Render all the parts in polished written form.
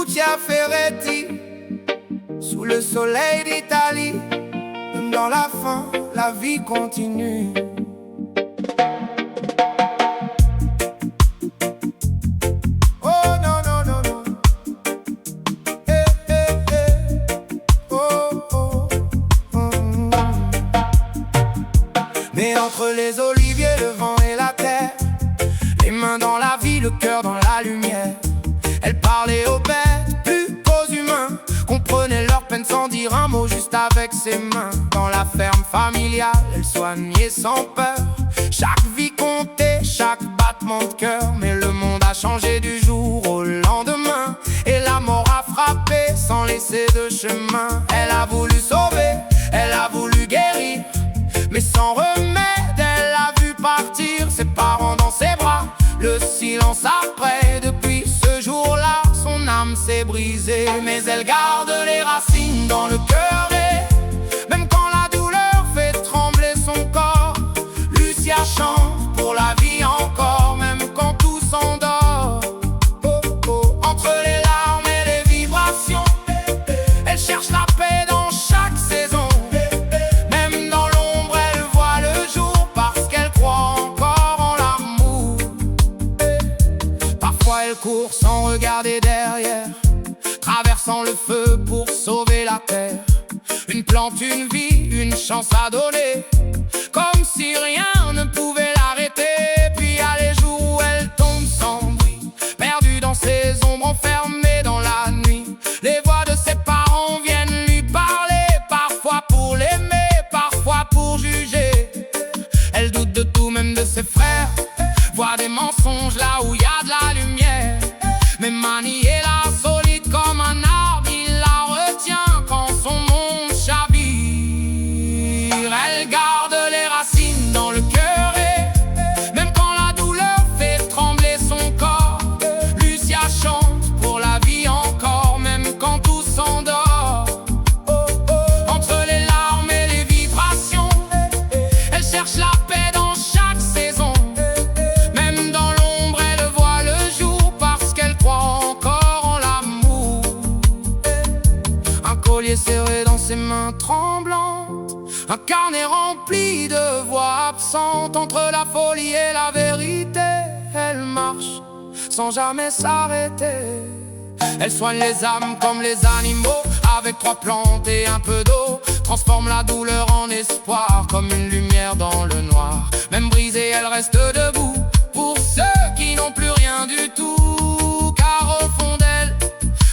Lucia Ferretti, sous le soleil d'Italie. Même dans la faim, la vie continue. Oh non, non, non, non. Eh, eh, eh. Oh, oh, oh. Mais entre les oliviers, le vent et la terre, les mains dans la vie, le cœur dans la lumière. Elle parlait aux bêtes, plus qu'aux humains, comprenait leur peine sans dire un mot, juste avec ses mains. Dans la ferme familiale, elle soignait sans peur. Chaque vie comptait, chaque battement de cœur. Mais le monde a changé du jour au lendemain, et la mort a frappé sans laisser de chemin. Elle a voulu sauver, elle a voulu guérir, mais sans remède, elle a vu partir ses parents dans ses bras. Le silence après, depuis ce jour-là, son âme s'est brisée. Mais elle garde les racines dans le cœur, et même quand la douleur fait trembler son corps, Lucia chante pour la vie encore, même quand tout s'endort. Oh, oh. Entre les larmes et les vibrations, elle cherche la paix dans chaque saison. Même dans l'ombre, elle voit le jour, parce qu'elle croit encore en l'amour. Parfois elle court sans regarder derrière, traversant le feu pour sauver la terre. Une plante, une vie, une chance à donner, comme si rien ne pouvait l'arrêter. Puis y a les jours où elle tombe sans bruit, perdue dans ses ombres, enfermée dans la nuit. Les voix de ses parents viennent lui parler, parfois pour l'aimer, parfois pour juger. Elle doute de tout, même de ses frères, voit des mensonges là où y a de la lumière. Mais manier la solide comme un arbre, il la retient quand son monde chavire. Elle garde les racines dans le cœur, et même quand la douleur fait trembler son corps, Lucia chante pour la vie encore, même quand tout s'endort. Entre les larmes et les vibrations, elle cherche la paix dans chaque saison. Même dans l'ombre, elle voit le jour, parce qu'elle croit encore en l'amour. Un collier serré dans ses mains tremblantes, un carnet rempli de voix absentes. Entre la folie et la vérité, elle marche sans jamais s'arrêter. Elle soigne les âmes comme les animaux, avec 3 plantes et un peu d'eau. Transforme la douleur en espoir, comme une lumière dans le noir. Même brisée, elle reste debout pour ceux qui n'ont plus rien du tout. Car au fond d'elle,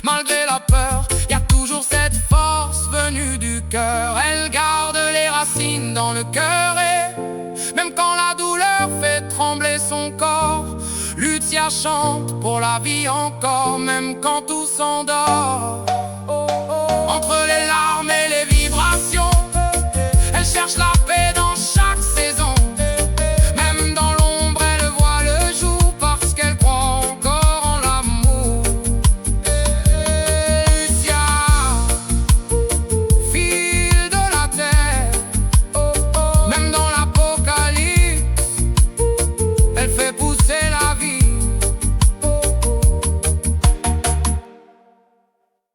malgré la peur, y a toujours cette force venue du cœur. Elle garde les racines dans le cœur, et même quand la douleur fait trembler son corps, Lucia chante pour la vie encore, même quand tout s'endort. Entre les larmes